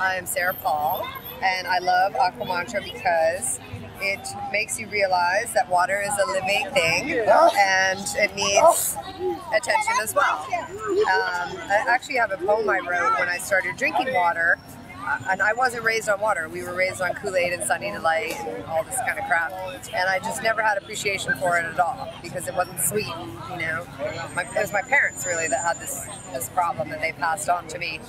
I'm Sara Paul, and I love AQUAMANTRA because it makes you realize that water is a living thing and it needs attention as well. I actually have a poem I wrote when I started drinking water, and I wasn't raised on water. We were raised on Kool-Aid and Sunny Delight and all this kind of crap, and I just never had appreciation for it at all because it wasn't sweet, you know. It was my parents really that had this problem that they passed on to me.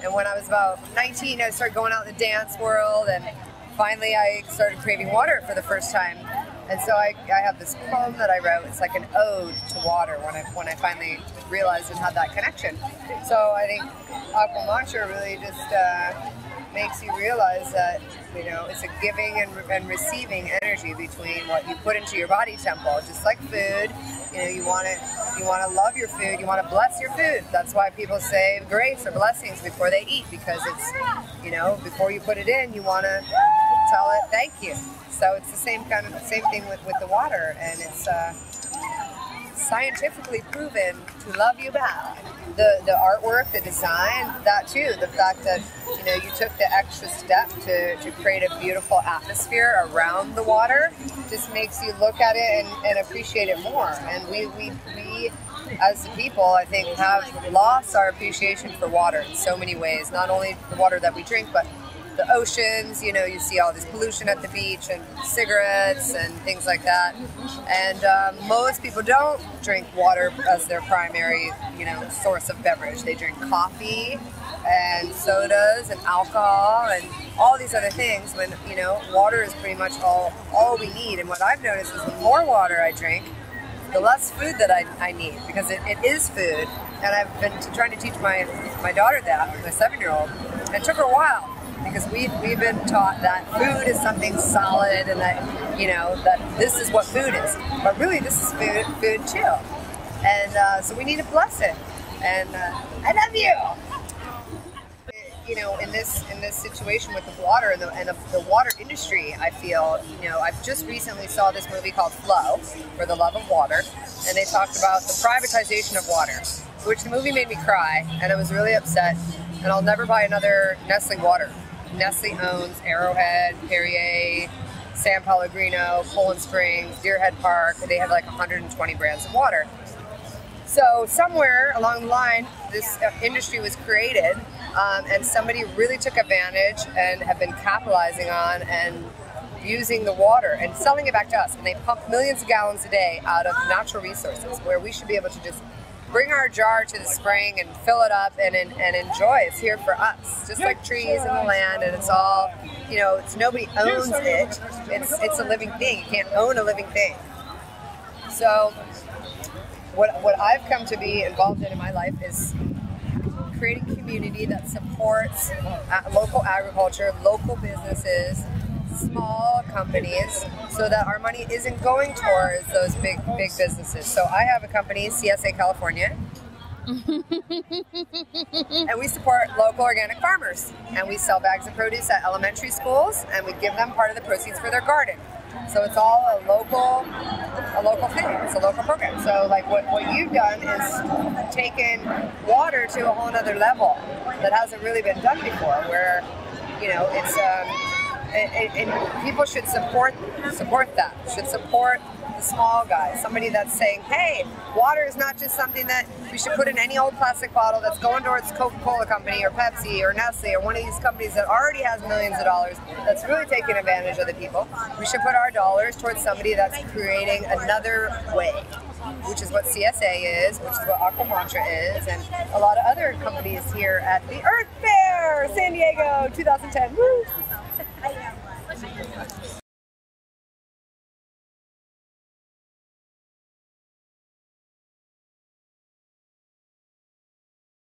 And when I was about 19, I started going out in the dance world, and finally I started craving water for the first time. And so I have this poem that I wrote. It's like an ode to water when I finally realized and had that connection. So I think AQUAMANTRA really just makes you realize that, you know, it's a giving and receiving energy between what you put into your body temple. Just like food, you know, you want to love your food, you want to bless your food. That's why people say grace or blessings before they eat, because it's, you know, before you put it in, you want to tell it thank you. So it's the same thing with the water, and it's scientifically proven to love you back. The artwork, the design, that too, the fact that, you know, you took the extra step to create a beautiful atmosphere around the water just makes you look at it and appreciate it more. And we as people, I think, have lost our appreciation for water in so many ways. Not only the water that we drink, but the oceans, you know, you see all this pollution at the beach and cigarettes and things like that. And most people don't drink water as their primary, you know, source of beverage. They drink coffee and sodas and alcohol and all these other things when, you know, water is pretty much all we need. And what I've noticed is the more water I drink, the less food that I need, because it is food. And I've been trying to teach my daughter that, my 7-year-old, and it took her a while. Because we've been taught that food is something solid and that, you know, that this is what food is. But really, this is food too. And so we need to bless it. And I love you. You know, in this situation with the water and the water industry, I feel, you know, I've just recently saw this movie called Flow, For the Love of Water, and they talked about the privatization of water, which the movie made me cry, and I was really upset, and I'll never buy another Nestle water. Nestle owns Arrowhead, Perrier, San Pellegrino, Poland Springs, Deerhead Park. They have like 120 brands of water. So somewhere along the line, this industry was created, and somebody really took advantage and have been capitalizing on and using the water and selling it back to us. And they pump millions of gallons a day out of natural resources, where we should be able to just bring our jar to the spring and fill it up and enjoy. It's here for us, just like trees and the land, and it's all, you know, nobody owns it. It's a living thing. You can't own a living thing. So what I've come to be involved in my life is creating community that supports local agriculture, local businesses, small companies, so that our money isn't going towards those big businesses. So I have a company, CSA California, and we support local organic farmers, and we sell bags of produce at elementary schools, and we give them part of the proceeds for their garden. So it's all a local thing. It's a local program. So like what you've done is taken water to a whole nother level that hasn't really been done before, where, you know, it's and people should support that, should support the small guys, somebody that's saying, hey, water is not just something that we should put in any old plastic bottle that's going towards Coca-Cola Company or Pepsi or Nestle or one of these companies that already has millions of dollars that's really taking advantage of the people. We should put our dollars towards somebody that's creating another way, which is what CSA is, which is what AQUAMANTRA is, and a lot of other companies here at the Earth Fair, San Diego 2010. Woo!